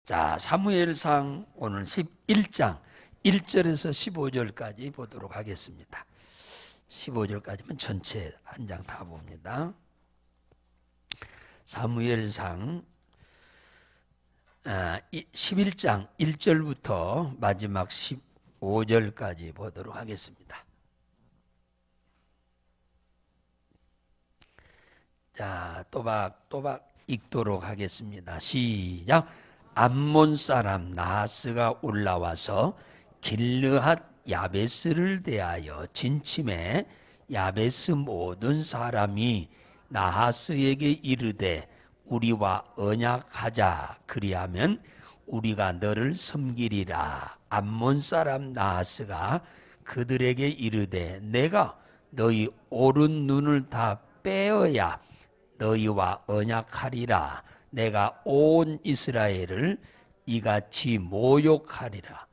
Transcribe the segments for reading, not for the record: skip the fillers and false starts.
자, 사무엘상 오늘 11장 1절에서 15절까지 보도록 하겠습니다. 15절까지면 전체 한 장 다 봅니다. 사무엘상 11장 1절부터 마지막 15절까지 보도록 하겠습니다. 자, 또박 읽도록 하겠습니다. 시작. 암몬 사람 나하스가 올라와서 길르앗 야베스를 대하여 진침해 야베스 모든 사람이 나하스에게 이르되 우리와 언약하자. 그리하면 우리가 너를 섬기리라. 암몬 사람 나하스가 그들에게 이르되 내가 너희 오른 눈을 다 빼어야 너희와 언약하리라. 내가 온 이스라엘을 이같이 모욕하리라.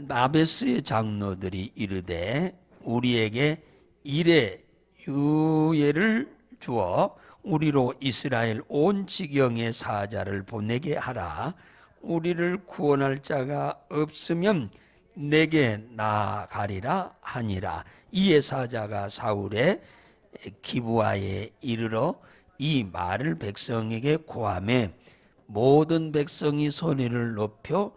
야베스의 장로들이 이르되 우리에게 일의 유예를 주어 우리로 이스라엘 온 지경의 사자를 보내게 하라. 우리를 구원할 자가 없으면 내게 나아가리라 하니라. 이에 사자가 사울의 기브아에 이르러 이 말을 백성에게 고하매 모든 백성이 소리를 높여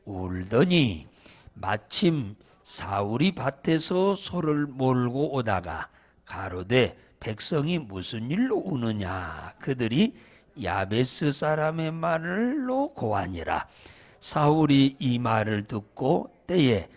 울더니 마침 사울이 밭에서 소를 몰고 오다가 가로되 백성이 무슨 일로 우느냐. 그들이 야베스 사람의 말로 고하니라. 사울이 이 말을 듣고 때에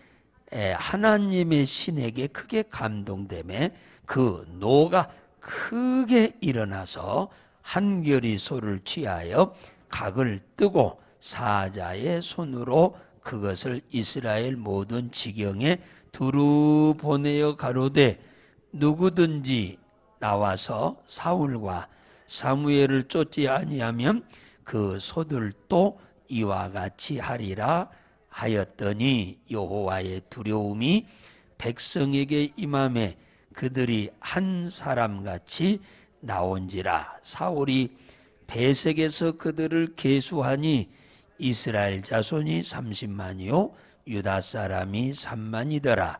하나님의 신에게 크게 감동되매 그 노가 크게 일어나서 한결이 소를 취하여 각을 뜨고 사자의 손으로 그것을 이스라엘 모든 지경에 두루 보내어 가로되 누구든지 나와서 사울과 사무엘을 쫓지 아니하면 그 소들도 이와 같이 하리라 하였더니 여호와의 두려움이 백성에게 임하매 그들이 한 사람같이 나온지라. 사울이 베색에서 그들을 계수하니 이스라엘 자손이 30만이요 유다 사람이 3만이더라.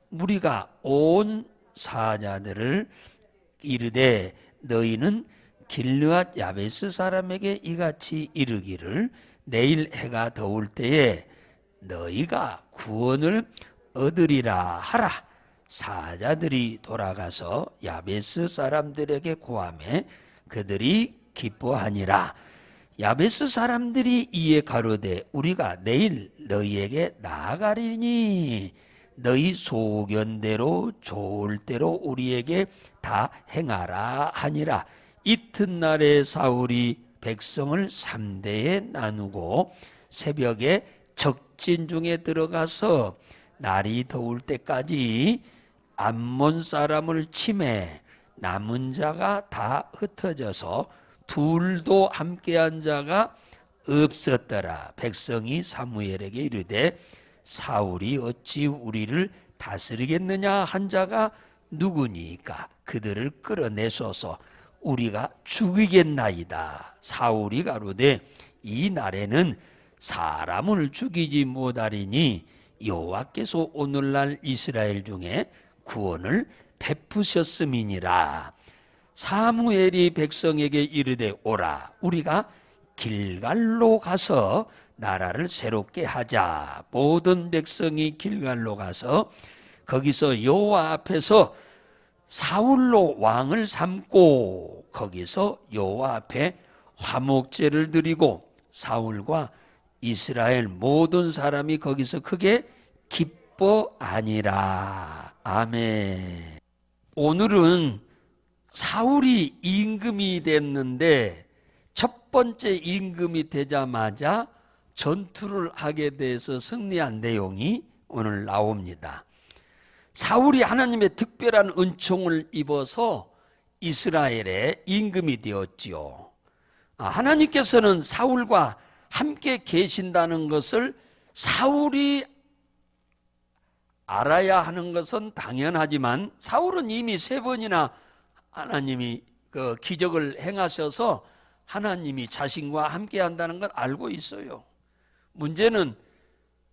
무리가 온 사자들을 이르되 너희는 길르앗 야베스 사람에게 이같이 이르기를 내일 해가 더울 때에 너희가 구원을 얻으리라 하라. 사자들이 돌아가서 야베스 사람들에게 고하매 그들이 기뻐하니라. 야베스 사람들이 이에 가로되 우리가 내일 너희에게 나아가리니 너희 소견대로 좋을 대로 우리에게 다 행하라 하니라. 이튿날에 사울이 백성을 3대에 나누고 새벽에 적진 중에 들어가서 날이 더울 때까지 암몬 사람을 치매 남은 자가 다 흩어져서 둘도 함께한 자가 없었더라. 백성이 사무엘에게 이르되 사울이 어찌 우리를 다스리겠느냐 한 자가 누구니까 그들을 끌어내소서 우리가 죽이겠나이다. 사울이 가로되 이 날에는 사람을 죽이지 못하리니 여호와께서 오늘날 이스라엘 중에 구원을 베푸셨음이니라. 사무엘이 백성에게 이르되 오라 우리가 길갈로 가서 나라를 새롭게 하자. 모든 백성이 길갈로 가서 거기서 여호와 앞에서 사울로 왕을 삼고 거기서 여호와 앞에 화목제를 드리고 사울과 이스라엘 모든 사람이 거기서 크게 기뻐하니라. 아멘. 오늘은 사울이 임금이 됐는데 첫 번째 임금이 되자마자 전투를 하게 돼서 승리한 내용이 오늘 나옵니다. 사울이 하나님의 특별한 은총을 입어서 이스라엘의 임금이 되었지요. 하나님께서는 사울과 함께 계신다는 것을 사울이 알아야 하는 것은 당연하지만 사울은 이미 3번이나 하나님이 그 기적을 행하셔서 하나님이 자신과 함께 한다는 걸 알고 있어요. 문제는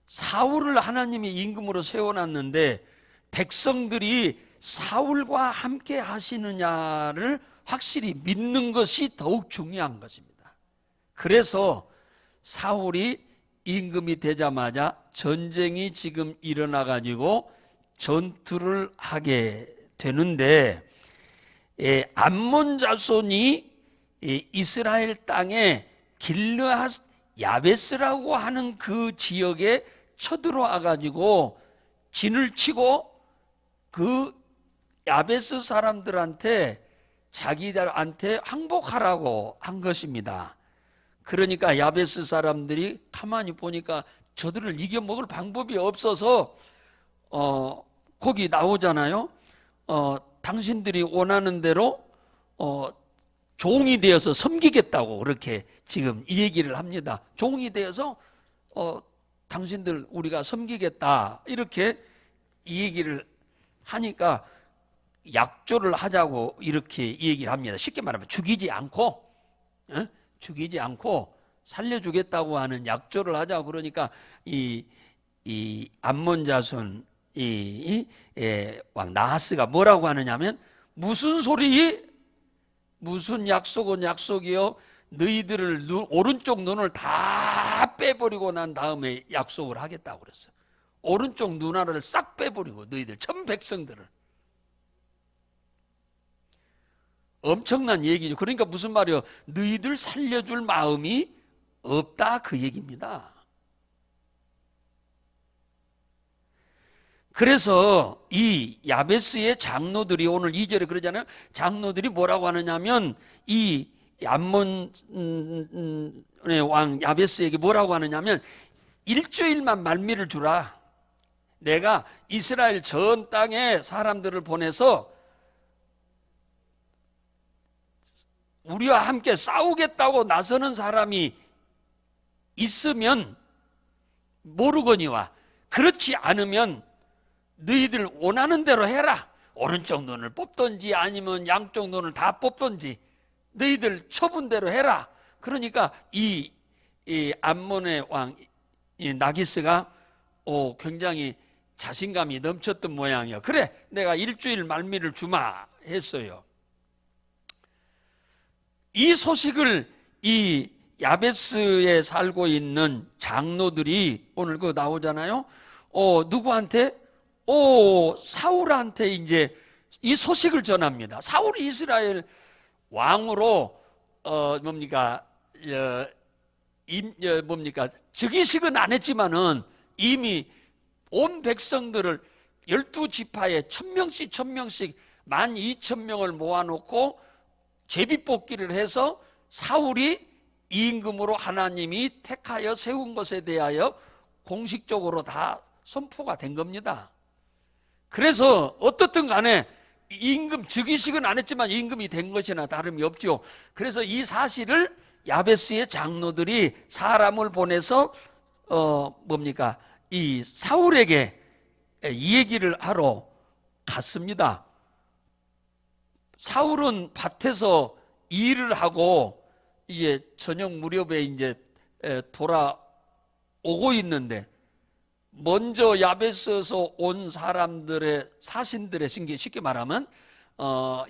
사울을 하나님이 임금으로 세워놨는데 백성들이 사울과 함께 하시느냐를 확실히 믿는 것이 더욱 중요한 것입니다. 그래서 사울이 임금이 되자마자 전쟁이 지금 일어나 가지고 전투를 하게 되는데, 암몬 자손이 이스라엘 땅에 길르앗 야베스라고 하는 그 지역에 쳐들어와 가지고 진을 치고 그 야베스 사람들한테 자기들한테 항복하라고 한 것입니다. 그러니까 야베스 사람들이 가만히 보니까 저들을 이겨먹을 방법이 없어서 거기 나오잖아요. 당신들이 원하는 대로 종이 되어서 섬기겠다고 그렇게 지금 이 얘기를 합니다. 종이 되어서 당신들 우리가 섬기겠다 이렇게 이 얘기를 하니까 약조를 하자고 이렇게 이 얘기를 합니다. 쉽게 말하면 죽이지 않고 살려주겠다고 하는 약조를 하자고. 그러니까 이 암몬 자손 왕 나하스가 뭐라고 하느냐면, 무슨 소리, 무슨 약속은 약속이요, 너희들을 오른쪽 눈을 다 빼버리고 난 다음에 약속을 하겠다고 그랬어요. 오른쪽 눈알을 싹 빼버리고 너희들 전 백성들을. 엄청난 얘기죠. 그러니까 무슨 말이요, 너희들 살려줄 마음이 없다 그 얘기입니다. 그래서 이 야베스의 장로들이 오늘 2절에 그러잖아요. 장로들이 뭐라고 하느냐면 이 암몬의 왕 야베스에게 뭐라고 하느냐면, 일주일만 말미를 주라. 내가 이스라엘 전 땅에 사람들을 보내서 우리와 함께 싸우겠다고 나서는 사람이 있으면 모르거니와, 그렇지 않으면 너희들 원하는 대로 해라. 오른쪽 눈을 뽑든지 아니면 양쪽 눈을 다 뽑든지 너희들 처분대로 해라. 그러니까 이 암몬의 왕 나기스가 굉장히 자신감이 넘쳤던 모양이에요. 그래, 내가 일주일 말미를 주마 했어요. 이 소식을 이 야베스에 살고 있는 장로들이 오늘 그거 나오잖아요. 누구한테? 사울한테 이제 이 소식을 전합니다. 사울이 이스라엘 왕으로 즉위식은 안 했지만은 이미 온 백성들을 12지파에 1000명씩 12,000명을 모아놓고 제비뽑기를 해서 사울이 임금으로 하나님이 택하여 세운 것에 대하여 공식적으로 다 선포가 된 겁니다. 그래서 어떻든 간에 임금 즉위식은 안 했지만 임금이 된 것이나 다름이 없죠. 그래서 이 사실을 야베스의 장로들이 사람을 보내서 이 사울에게 이 얘기를 하러 갔습니다. 사울은 밭에서 일을 하고 이제 저녁 무렵에 이제 돌아오고 있는데, 먼저 야베스에서 온 사람들의 사신들의 쉽게 말하면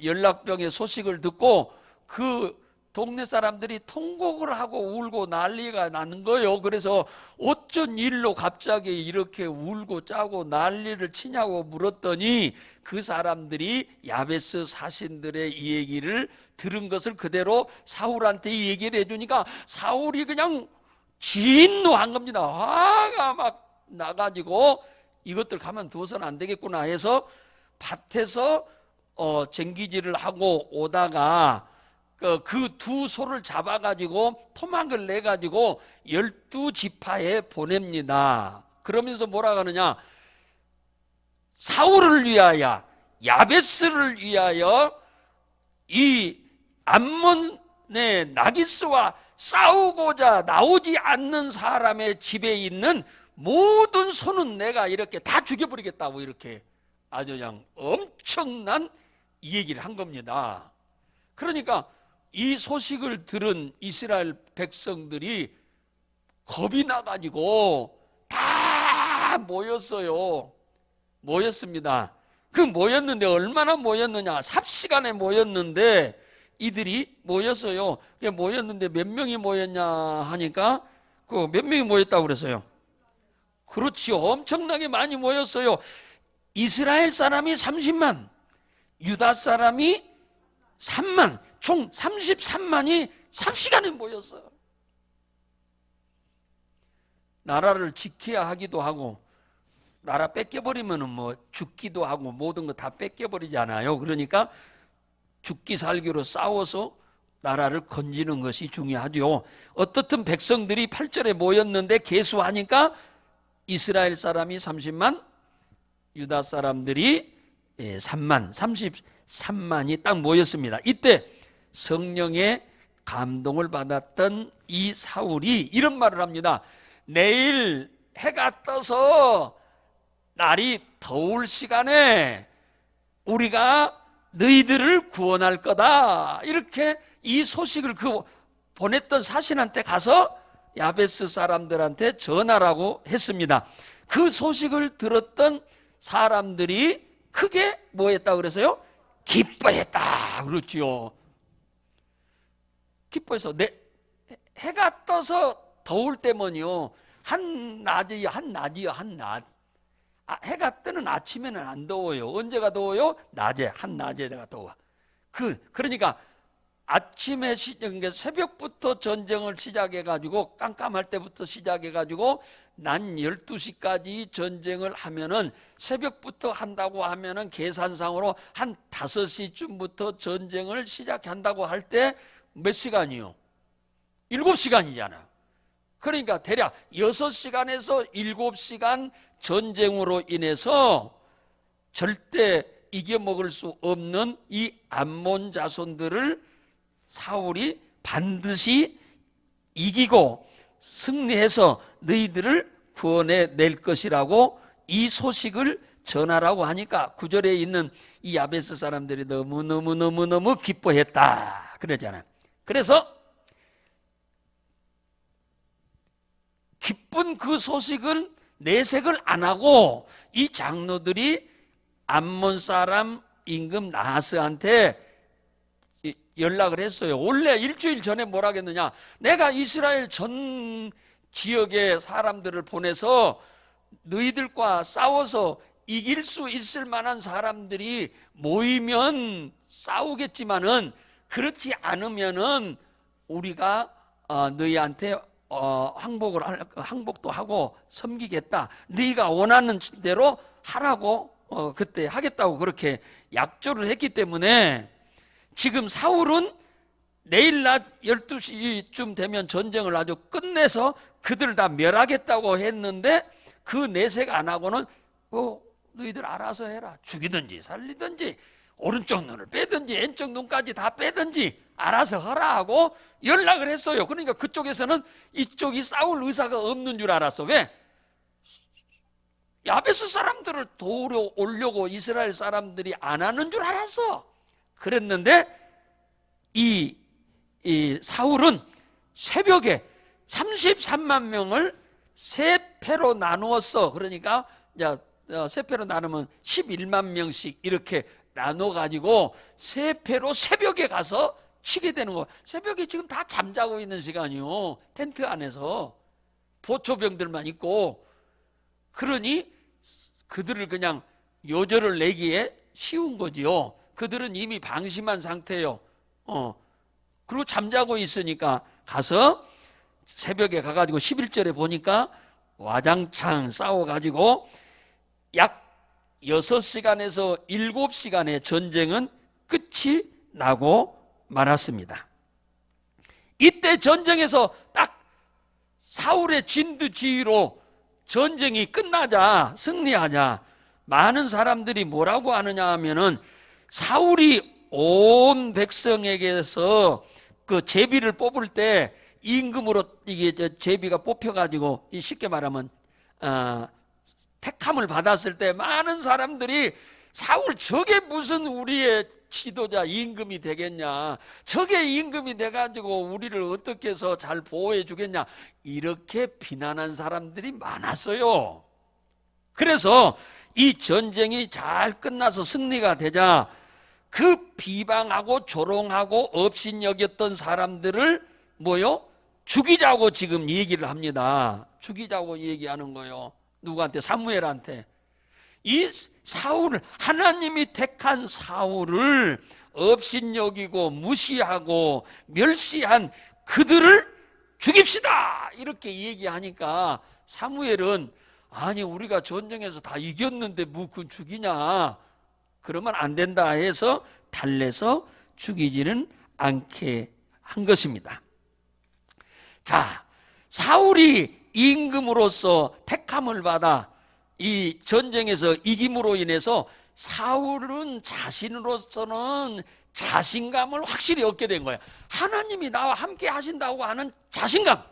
연락병의 소식을 듣고 그 동네 사람들이 통곡을 하고 울고 난리가 나는 거예요. 그래서 어쩐 일로 갑자기 이렇게 울고 짜고 난리를 치냐고 물었더니 그 사람들이 야베스 사신들의 이 얘기를 들은 것을 그대로 사울한테 이 얘기를 해주니까 사울이 그냥 진노한 겁니다. 화가 막 나가지고 이것들 가만두어서는 안 되겠구나 해서 밭에서 쟁기질을 하고 오다가 그 두 소를 잡아가지고 토막을 내가지고 12지파에 보냅니다. 그러면서 뭐라 하느냐, 사울을 위하여, 야베스를 위하여 이 암몬의 나기스와 싸우고자 나오지 않는 사람의 집에 있는 모든 소는 내가 이렇게 다 죽여버리겠다고 이렇게 아주 그냥 엄청난 이 얘기를 한 겁니다. 그러니까 이 소식을 들은 이스라엘 백성들이 겁이 나가지고 다 모였어요. 모였습니다. 그 모였는데 얼마나 모였느냐? 삽시간에 모였는데 이들이 모였어요. 모였는데 몇 명이 모였냐 하니까 그 몇 명이 모였다고 그랬어요. 그렇지요. 엄청나게 많이 모였어요. 이스라엘 사람이 30만, 유다 사람이 3만, 총 33만이 삽시간에 모였어요. 나라를 지켜야 하기도 하고 나라 뺏겨버리면 뭐 죽기도 하고 모든 거 다 뺏겨버리잖아요. 그러니까 죽기 살기로 싸워서 나라를 건지는 것이 중요하죠. 어떻든 백성들이 8절에 모였는데 계수하니까 이스라엘 사람이 30만, 유다 사람들이 3만, 33만이 딱 모였습니다. 이때 성령의 감동을 받았던 이 사울이 이런 말을 합니다. 내일 해가 떠서 날이 더울 시간에 우리가 너희들을 구원할 거다. 이렇게 이 소식을 보냈던 사신한테 가서 야베스 사람들한테 전하라고 했습니다. 그 소식을 들었던 사람들이 크게 뭐 했다고 그래서요? 기뻐했다. 그렇지요. 기뻐해서 해가 떠서 더울 때면요. 한낮이요. 해가 뜨는 아침에는 안 더워요. 언제가 더워요? 낮에, 한낮에가 더워. 그러니까 아침에 그러니까 새벽부터 전쟁을 시작해가지고 깜깜할 때부터 시작해가지고 낮 12시까지 전쟁을 하면은 새벽부터 한다고 하면은 계산상으로 한 5시쯤부터 전쟁을 시작한다고 할 때 몇 시간이요? 7시간이잖아. 그러니까 대략 6시간에서 7시간 전쟁으로 인해서 절대 이겨먹을 수 없는 이 암몬 자손들을 사울이 반드시 이기고 승리해서 너희들을 구원해 낼 것이라고 이 소식을 전하라고 하니까 9절에 있는 이 야베스 사람들이 너무너무 기뻐했다 그러잖아요. 그래서 기쁜 그 소식을 내색을 안 하고 이 장로들이 암몬 사람 임금 나하스한테 연락을 했어요. 원래 일주일 전에 뭐라 했느냐? 내가 이스라엘 전 지역의 사람들을 보내서 너희들과 싸워서 이길 수 있을 만한 사람들이 모이면 싸우겠지만은 그렇지 않으면은 우리가 너희한테 항복도 하고 섬기겠다. 네가 원하는 대로 하라고 그때 하겠다고 그렇게 약조를 했기 때문에 지금 사울은 내일 낮 12시쯤 되면 전쟁을 아주 끝내서 그들을 다 멸하겠다고 했는데 그 내색 안 하고는 너희들 알아서 해라. 죽이든지 살리든지 오른쪽 눈을 빼든지 왼쪽 눈까지 다 빼든지 알아서 하라 하고 연락을 했어요. 그러니까 그쪽에서는 이쪽이 싸울 의사가 없는 줄 알았어. 왜? 야베스 사람들을 도우려 오려고 이스라엘 사람들이 안 하는 줄 알았어. 그랬는데 이 사울은 새벽에 33만 명을 세 패로 나누었어. 그러니까 세 패로 나누면 11만 명씩 이렇게 나눠가지고 세 패로 새벽에 가서 치게 되는 거. 새벽에 지금 다 잠자고 있는 시간이요. 텐트 안에서 보초병들만 있고. 그러니 그들을 그냥 요절을 내기에 쉬운 거지요. 그들은 이미 방심한 상태예요. 그리고 잠자고 있으니까 가서 새벽에 가가지고 11절에 보니까 와장창 싸워가지고 약 6시간에서 7시간의 전쟁은 끝이 나고 말았습니다. 이때 전쟁에서 딱 사울의 진두지휘로 전쟁이 끝나자 승리하자 많은 사람들이 뭐라고 하느냐 하면은 사울이 온 백성에게서 그 제비를 뽑을 때 임금으로 이게 제비가 뽑혀가지고 쉽게 말하면 택함을 받았을 때 많은 사람들이 사울 저게 무슨 우리의 지도자 임금이 되겠냐, 저게 임금이 돼가지고 우리를 어떻게 해서 잘 보호해 주겠냐, 이렇게 비난한 사람들이 많았어요. 그래서 이 전쟁이 잘 끝나서 승리가 되자 그 비방하고 조롱하고 업신여겼던 사람들을 뭐요? 죽이자고 지금 얘기를 합니다. 죽이자고 얘기하는 거요. 누구한테? 사무엘한테. 이 사울을, 하나님이 택한 사울을 업신여기고 무시하고 멸시한 그들을 죽입시다, 이렇게 얘기하니까 사무엘은 아니 우리가 전쟁에서 다 이겼는데 뭐 그 죽이냐, 그러면 안 된다 해서 달래서 죽이지는 않게 한 것입니다. 자, 사울이 임금으로서 택함을 받아 이 전쟁에서 이김으로 인해서 사울은 자신으로서는 자신감을 확실히 얻게 된 거예요. 하나님이 나와 함께 하신다고 하는 자신감,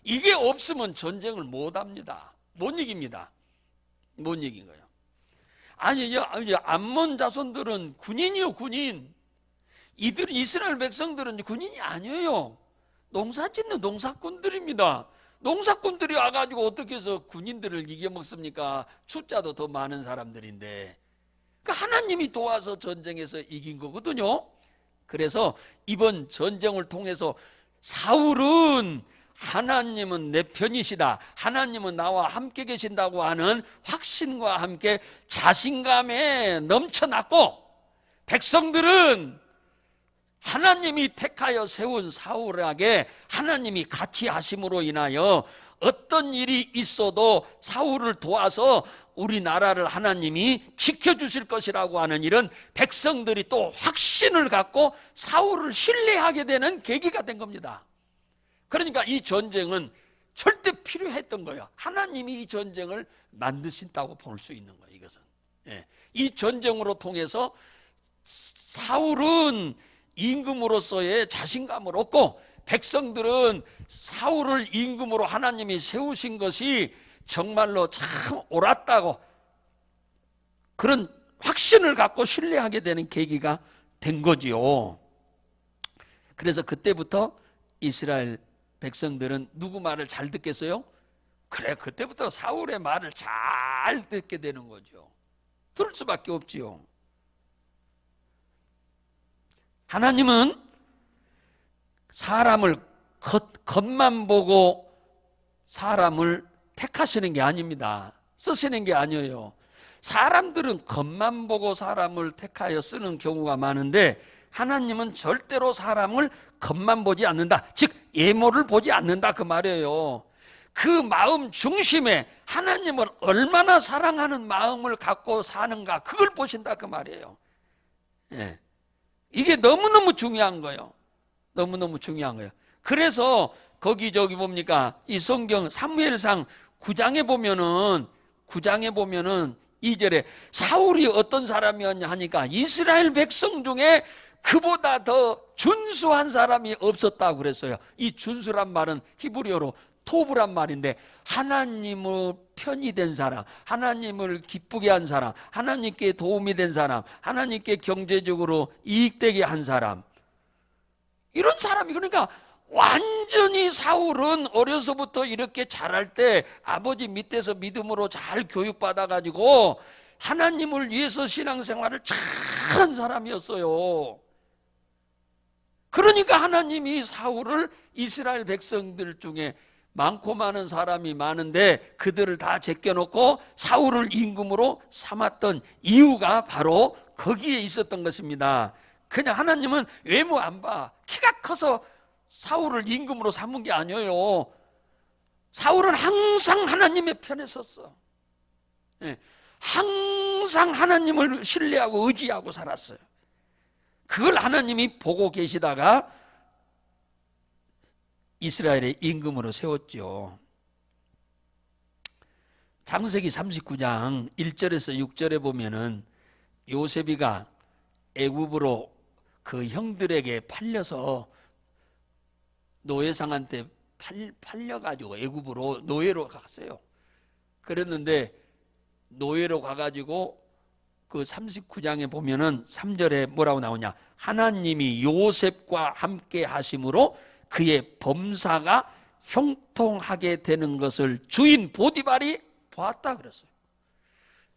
이게 없으면 전쟁을 못 합니다. 못 이깁니다. 못 이긴 거예요. 아니 암몬 자손들은 군인이요, 군인. 이들 이스라엘 백성들은 군인이 아니에요. 농사 짓는 농사꾼들입니다. 농사꾼들이 와가지고 어떻게 해서 군인들을 이겨먹습니까? 숫자도 더 많은 사람들인데. 그러니까 하나님이 도와서 전쟁에서 이긴 거거든요. 그래서 이번 전쟁을 통해서 사울은 하나님은 내 편이시다, 하나님은 나와 함께 계신다고 하는 확신과 함께 자신감에 넘쳐났고, 백성들은 하나님이 택하여 세운 사울에게 하나님이 같이 하심으로 인하여 어떤 일이 있어도 사울을 도와서 우리나라를 하나님이 지켜주실 것이라고 하는 이런 백성들이 또 확신을 갖고 사울을 신뢰하게 되는 계기가 된 겁니다. 그러니까 이 전쟁은 절대 필요했던 거예요. 하나님이 이 전쟁을 만드신다고 볼 수 있는 거예요. 이것은 이 전쟁으로 통해서 사울은 임금으로서의 자신감을 얻고, 백성들은 사울을 임금으로 하나님이 세우신 것이 정말로 참 옳았다고 그런 확신을 갖고 신뢰하게 되는 계기가 된 거지요. 그래서 그때부터 이스라엘 백성들은 누구 말을 잘 듣겠어요? 그래, 그때부터 사울의 말을 잘 듣게 되는 거죠. 들을 수밖에 없지요. 하나님은 사람을 겉만 보고 사람을 택하시는 게 아닙니다. 쓰시는 게 아니에요. 사람들은 겉만 보고 사람을 택하여 쓰는 경우가 많은데 하나님은 절대로 사람을 겉만 보지 않는다. 즉 외모를 보지 않는다, 그 말이에요. 그 마음 중심에 하나님을 얼마나 사랑하는 마음을 갖고 사는가, 그걸 보신다, 그 말이에요. 예. 이게 너무너무 중요한 거예요. 너무너무 중요한 거예요. 그래서 거기 저기 뭡니까? 이 성경 사무엘상 9장에 보면은 2절에 사울이 어떤 사람이었냐 하니까 이스라엘 백성 중에 그보다 더 준수한 사람이 없었다고 그랬어요. 이 준수란 말은 히브리어로 토브란 말인데, 하나님의 편이 된 사람, 하나님을 기쁘게 한 사람, 하나님께 도움이 된 사람, 하나님께 경제적으로 이익되게 한 사람, 이런 사람이, 그러니까 완전히 사울은 어려서부터 이렇게 자랄 때 아버지 밑에서 믿음으로 잘 교육받아가지고 하나님을 위해서 신앙생활을 잘한 사람이었어요. 그러니까 하나님이 사울을 이스라엘 백성들 중에 많고 많은 사람이 많은데 그들을 다 제껴놓고 사울을 임금으로 삼았던 이유가 바로 거기에 있었던 것입니다. 그냥 하나님은 외모 안 봐. 키가 커서 사울을 임금으로 삼은 게 아니에요. 사울은 항상 하나님의 편에 섰어. 항상 하나님을 신뢰하고 의지하고 살았어요. 그걸 하나님이 보고 계시다가 이스라엘의 임금으로 세웠죠. 창세기 39장 1절에서 6절에 보면은 요셉이가 애굽으로 그 형들에게 팔려서 노예상한테 팔려가지고 애굽으로 노예로 갔어요. 그랬는데 노예로 가가지고 그 39장에 보면은 3절에 뭐라고 나오냐? 하나님이 요셉과 함께 하심으로 그의 범사가 형통하게 되는 것을 주인 보디발이 보았다 그랬어요.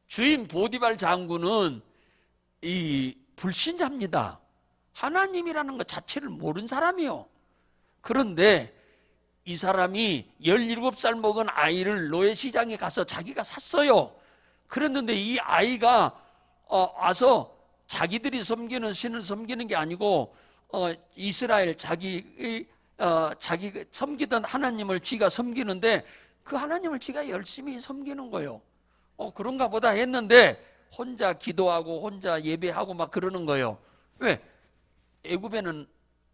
주인 보디발 장군은 이 불신자입니다. 하나님이라는 것 자체를 모르는 사람이요. 그런데 이 사람이 17살 먹은 아이를 노예시장에 가서 자기가 샀어요. 그랬는데 이 아이가 와서 자기들이 섬기는 신을 섬기는 게 아니고 이스라엘 자기 섬기던 하나님을 지가 섬기는데 그 하나님을 지가 열심히 섬기는 거예요. 그런가 보다 했는데 혼자 기도하고 혼자 예배하고 막 그러는 거예요. 왜? 애굽에는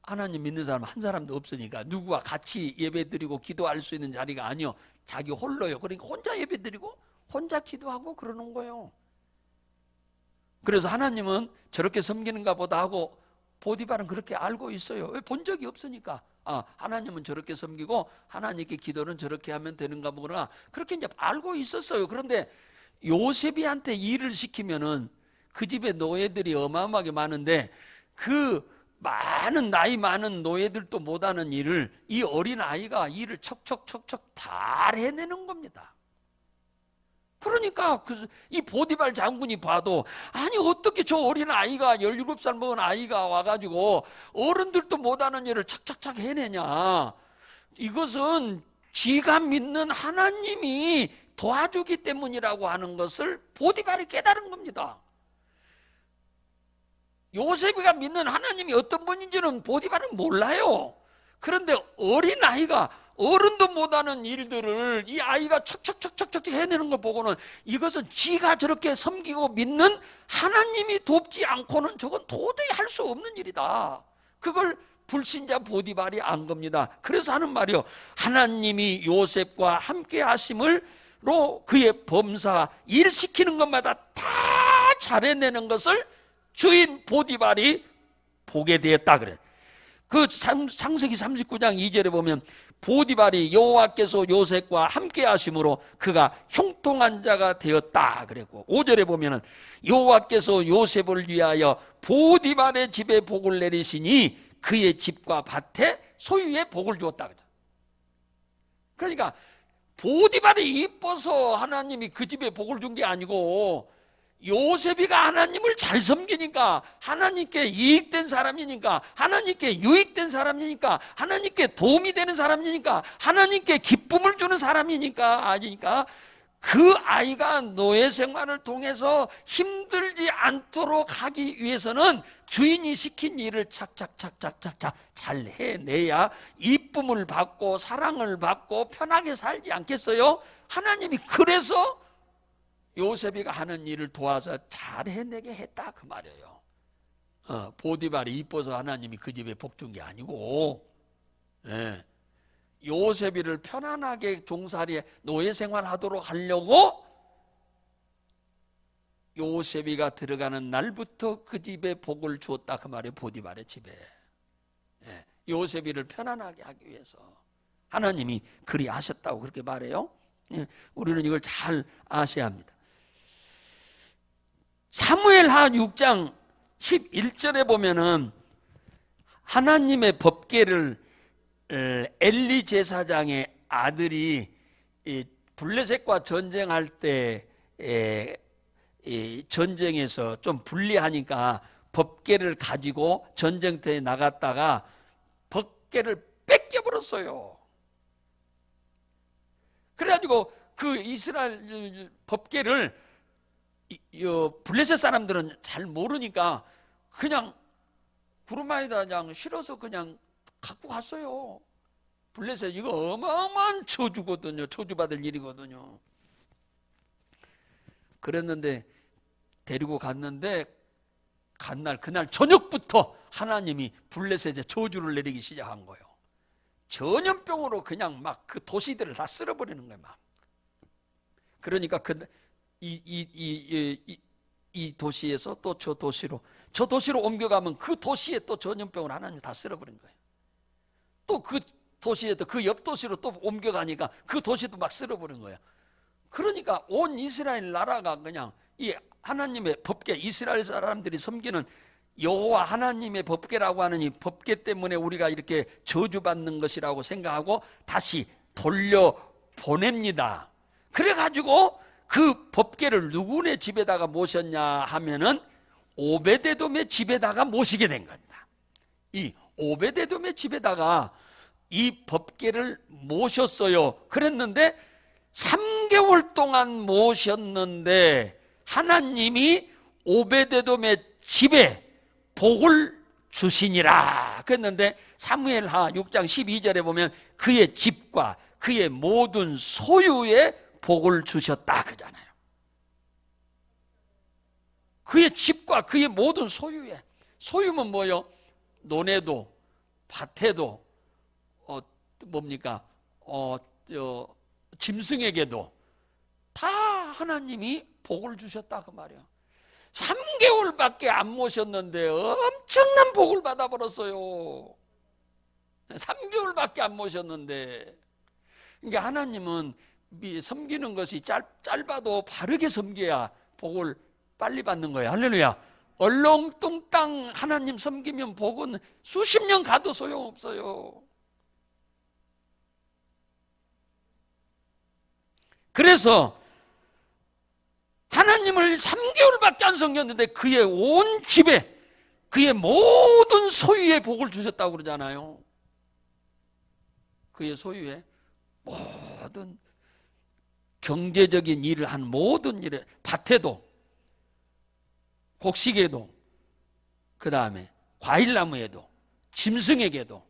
하나님 믿는 사람 한 사람도 없으니까 누구와 같이 예배드리고 기도할 수 있는 자리가 아니요. 자기 홀로요. 그러니까 혼자 예배드리고 혼자 기도하고 그러는 거예요. 그래서 하나님은 저렇게 섬기는가 보다 하고 보디발은 그렇게 알고 있어요. 왜? 본 적이 없으니까. 하나님은 저렇게 섬기고 하나님께 기도는 저렇게 하면 되는가 보구나. 그렇게 이제 알고 있었어요. 그런데 요셉이한테 일을 시키면은 그 집에 노예들이 어마어마하게 많은데 그 많은 나이 많은 노예들도 못하는 일을 이 어린 아이가 일을 척척척척 다 해내는 겁니다. 그러니까 이 보디발 장군이 봐도 아니 어떻게 저 어린 아이가 17살 먹은 아이가 와가지고 어른들도 못하는 일을 착착착 해내냐. 이것은 지가 믿는 하나님이 도와주기 때문이라고 하는 것을 보디발이 깨달은 겁니다. 요셉이가 믿는 하나님이 어떤 분인지는 보디발은 몰라요. 그런데 어린 아이가 어른도 못하는 일들을 이 아이가 척척척척척 해내는 걸 보고는 이것은 지가 저렇게 섬기고 믿는 하나님이 돕지 않고는 저건 도저히 할 수 없는 일이다. 그걸 불신자 보디발이 안 겁니다. 그래서 하는 말이요. 하나님이 요셉과 함께 하심으로 그의 범사 일 시키는 것마다 다 잘해내는 것을 주인 보디발이 보게 되었다 그래. 그 창세기 39장 2절에 보면 보디발이 여호와께서 요셉과 함께 하심으로 그가 형통한 자가 되었다 그랬고 5절에 보면은 여호와께서 요셉을 위하여 보디발의 집에 복을 내리시니 그의 집과 밭에 소유의 복을 주었다 그랬죠. 그러니까 보디발이 이뻐서 하나님이 그 집에 복을 준 게 아니고 요셉이가 하나님을 잘 섬기니까 하나님께 이익된 사람이니까 하나님께 유익된 사람이니까 하나님께 도움이 되는 사람이니까 하나님께 기쁨을 주는 사람이니까 아니니까 그 아이가 노예 생활을 통해서 힘들지 않도록 하기 위해서는 주인이 시킨 일을 착착착착착착 잘 해내야 이쁨을 받고 사랑을 받고 편하게 살지 않겠어요? 하나님이 그래서 요셉이가 하는 일을 도와서 잘 해내게 했다 그 말이에요. 보디발이 이뻐서 하나님이 그 집에 복 준 게 아니고 요셉이를 편안하게 종살이 노예 생활하도록 하려고 요셉이가 들어가는 날부터 그 집에 복을 주었다 그 말이에요. 보디발의 집에 요셉이를 편안하게 하기 위해서 하나님이 그리 하셨다고 그렇게 말해요. 우리는 이걸 잘 아셔야 합니다. 사무엘하 6장 11절에 보면은 하나님의 법궤를 엘리 제사장의 아들이 블레셋과 전쟁할 때 전쟁에서 좀 불리하니까 법궤를 가지고 전쟁터에 나갔다가 법궤를 뺏겨버렸어요. 그래가지고 그 이스라엘 법궤를 블레셋 사람들은 잘 모르니까 그냥 구르마에다 그냥 실어서 그냥 갖고 갔어요. 블레셋 이거 어마어마한 저주거든요. 저주받을 일이거든요. 그랬는데 데리고 갔는데 그날 저녁부터 하나님이 블레셋에 저주를 내리기 시작한 거예요. 전염병으로 그냥 막 그 도시들을 다 쓸어버리는 거예요. 막. 그러니까 이 도시에서 또 저 도시로 옮겨가면 그 도시에 또 전염병을 하나님이 다 쓸어버린 거예요. 또 그 도시에도 그 옆 도시로 또 옮겨가니까 그 도시도 막 쓸어버린 거예요. 그러니까 온 이스라엘 나라가 그냥 이 하나님의 법궤, 이스라엘 사람들이 섬기는 여호와 하나님의 법궤라고 하는 이 법궤 때문에 우리가 이렇게 저주받는 것이라고 생각하고 다시 돌려 보냅니다. 그래가지고 그 법궤를 누구네 집에다가 모셨냐 하면은 오베데돔의 집에다가 모시게 된 겁니다. 이 오베데돔의 집에다가 이 법궤를 모셨어요. 그랬는데 3개월 동안 모셨는데 하나님이 오베데돔의 집에 복을 주시니라 그랬는데 사무엘하 6장 12절에 보면 그의 집과 그의 모든 소유에 복을 주셨다 그러잖아요. 그의 집과 그의 모든 소유에. 소유면 뭐요? 논에도 밭에도 뭡니까? 짐승에게도 다 하나님이 복을 주셨다 그 말이에요. 3개월밖에 안 모셨는데 엄청난 복을 받아버렸어요. 3개월밖에 안 모셨는데. 그러니까 하나님은 섬기는 것이 짧아도 바르게 섬겨야 복을 빨리 받는 거예요. 할렐루야. 얼렁뚱땅 하나님 섬기면 복은 수십 년 가도 소용없어요. 그래서 하나님을 3개월밖에 안 섬겼는데 그의 온 집에 그의 모든 소유에 복을 주셨다고 그러잖아요. 그의 소유에 모든 경제적인 일을 한 모든 일에 밭에도 곡식에도 그 다음에 과일나무에도 짐승에게도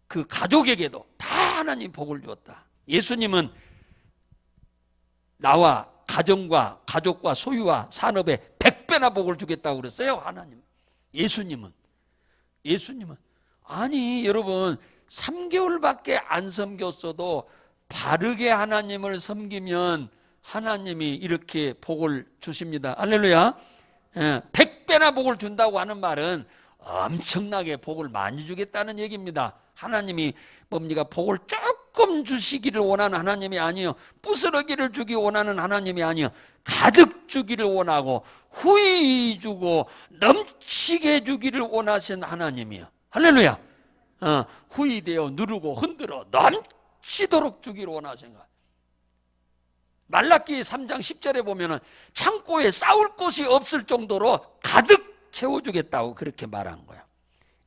그 가족에게도 다 하나님 복을 주었다. 예수님은 나와 가정과 가족과 소유와 산업에 100배나 복을 주겠다고 그랬어요. 하나님. 예수님은 아니 여러분 3개월밖에 안 섬겼어도 바르게 하나님을 섬기면 하나님이 이렇게 복을 주십니다. 할렐루야. 100배나 복을 준다고 하는 말은 엄청나게 복을 많이 주겠다는 얘기입니다. 하나님이 뭡니까? 복을 조금 주시기를 원하는 하나님이 아니요, 부스러기를 주기 원하는 하나님이 아니요, 가득 주기를 원하고 후히 주고 넘치게 주기를 원하신 하나님이요. 할렐루야. 후히 되어 누르고 흔들어 넘치도록 주기를 원하신 거예요. 말라기 3장 10절에 보면은 창고에 쌓을 곳이 없을 정도로 가득 채워주겠다고 그렇게 말한 거예요.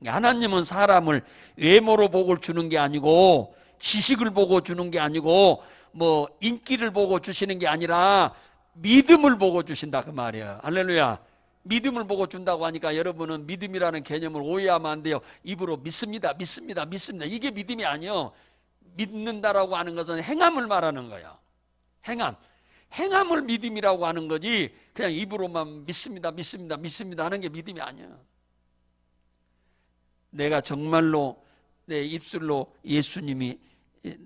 하나님은 사람을 외모로 복을 주는 게 아니고 지식을 보고 주는 게 아니고 뭐 인기를 보고 주시는 게 아니라 믿음을 보고 주신다 그 말이에요. 할렐루야. 믿음을 보고 준다고 하니까 여러분은 믿음이라는 개념을 오해하면 안 돼요. 입으로 믿습니다, 믿습니다, 믿습니다. 이게 믿음이 아니에요. 믿는다라고 하는 것은 행함을 말하는 거예요. 행함을 믿음이라고 하는 거지 그냥 입으로만 믿습니다, 믿습니다, 믿습니다 하는 게 믿음이 아니에요. 내가 정말로 내 입술로 예수님이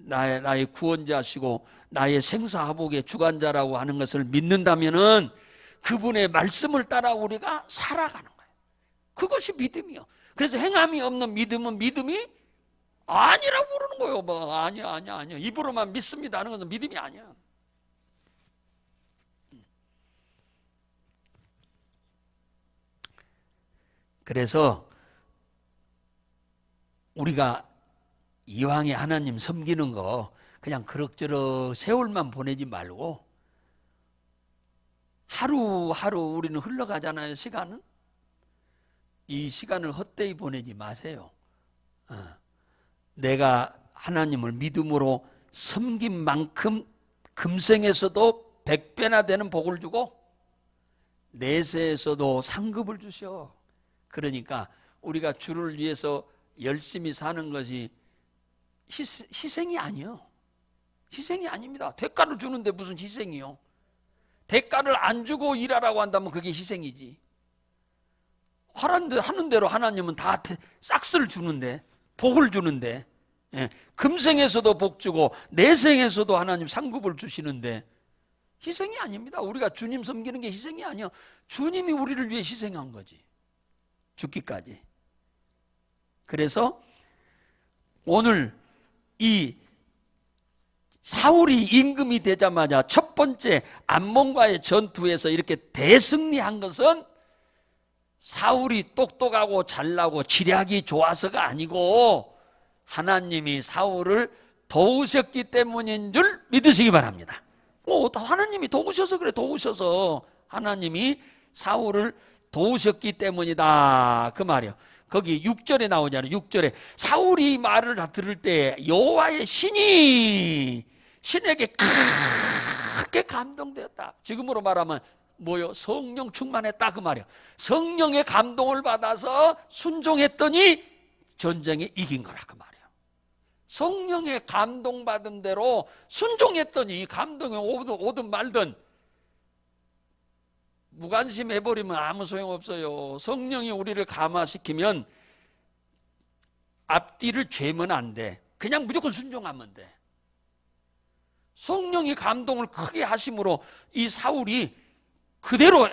나의 구원자시고 나의 생사화복의 주관자라고 하는 것을 믿는다면은 그분의 말씀을 따라 우리가 살아가는 거예요. 그것이 믿음이요. 그래서 행함이 없는 믿음은 믿음이 아니라고 그러는 거예요. 뭐 아니야. 입으로만 믿습니다 하는 것은 믿음이 아니야. 그래서 우리가 이왕에 하나님 섬기는 거 그냥 그럭저럭 세월만 보내지 말고 하루하루 우리는 흘러가잖아요. 시간은. 이 시간을 헛되이 보내지 마세요. 내가 하나님을 믿음으로 섬긴 만큼 금생에서도 100배나 되는 복을 주고 내세에서도 상급을 주셔. 그러니까 우리가 주를 위해서 열심히 사는 것이 희생이 아니요. 희생이 아닙니다. 대가를 주는데 무슨 희생이요? 대가를 안 주고 일하라고 한다면 그게 희생이지. 하는 대로 하나님은 다 싹스를 주는데, 복을 주는데, 금생에서도 복 주고 내생에서도 하나님 상급을 주시는데 희생이 아닙니다. 우리가 주님 섬기는 게 희생이 아니요. 주님이 우리를 위해 희생한 거지. 죽기까지. 그래서 오늘 이 사울이 임금이 되자마자 첫 번째 암몬과의 전투에서 이렇게 대승리한 것은 사울이 똑똑하고 잘나고 지략이 좋아서가 아니고 하나님이 사울을 도우셨기 때문인 줄 믿으시기 바랍니다. 하나님이 도우셔서 그래. 도우셔서 하나님이 사울을 도우셨기 때문이다 그 말이에요. 거기 6절에 나오잖아요. 6절에 사울이 말을 들을 때 여호와의 신에게 크게 감동되었다. 지금으로 말하면 뭐요? 성령 충만했다 그 말이에요. 성령의 감동을 받아서 순종했더니 전쟁에 이긴 거라 그 말이에요. 성령의 감동받은 대로 순종했더니 감동이 오든 말든 무관심해버리면 아무 소용없어요. 성령이 우리를 감화시키면 앞뒤를 죄면 안 돼. 그냥 무조건 순종하면 돼. 성령이 감동을 크게 하심으로 이 사울이 그대로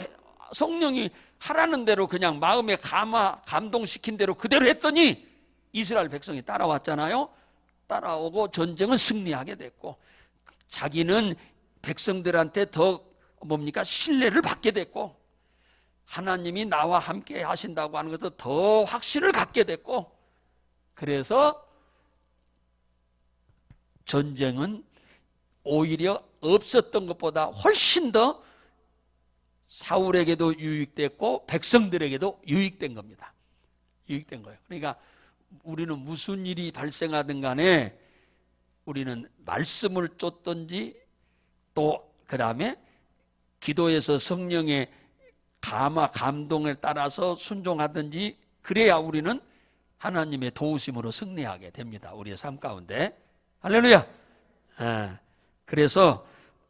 성령이 하라는 대로 그냥 마음에 감동시킨 대로 그대로 했더니 이스라엘 백성이 따라왔잖아요. 따라오고 전쟁은 승리하게 됐고 자기는 백성들한테 더 신뢰를 받게 됐고 하나님이 나와 함께 하신다고 하는 것도 더 확신을 갖게 됐고 그래서 전쟁은 오히려 없었던 것보다 훨씬 더 사울에게도 유익됐고 백성들에게도 유익된 겁니다. 유익된 거예요. 그러니까 우리는 무슨 일이 발생하든 간에 우리는 말씀을 쫓든지 또 그 다음에 기도에서 성령의 감동에 따라서 순종하든지 그래야 우리는 하나님의 도우심으로 승리하게 됩니다. 우리의 삶 가운데. 할렐루야. 그래서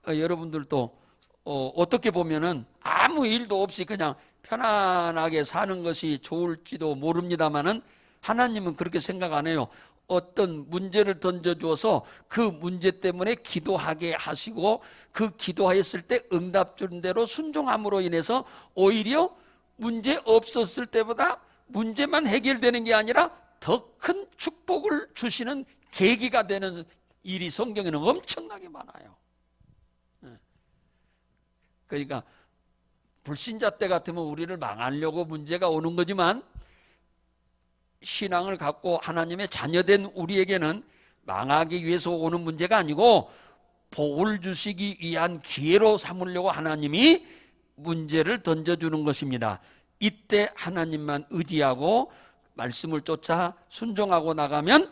여러분들도 어떻게 보면은 아무 일도 없이 그냥 편안하게 사는 것이 좋을지도 모릅니다만은 하나님은 그렇게 생각 안 해요. 어떤 문제를 던져주어서 그 문제 때문에 기도하게 하시고 그 기도했을 때 응답 준 대로 순종함으로 인해서 오히려 문제 없었을 때보다 문제만 해결되는 게 아니라 더 큰 축복을 주시는 계기가 되는 일이 성경에는 엄청나게 많아요. 그러니까 불신자 때 같으면 우리를 망하려고 문제가 오는 거지만 신앙을 갖고 하나님의 자녀된 우리에게는 망하기 위해서 오는 문제가 아니고 복을 주시기 위한 기회로 삼으려고 하나님이 문제를 던져주는 것입니다. 이때 하나님만 의지하고 말씀을 쫓아 순종하고 나가면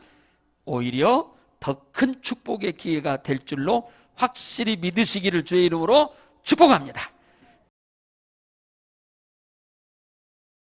오히려 더 큰 축복의 기회가 될 줄로 확실히 믿으시기를 주의 이름으로 축복합니다.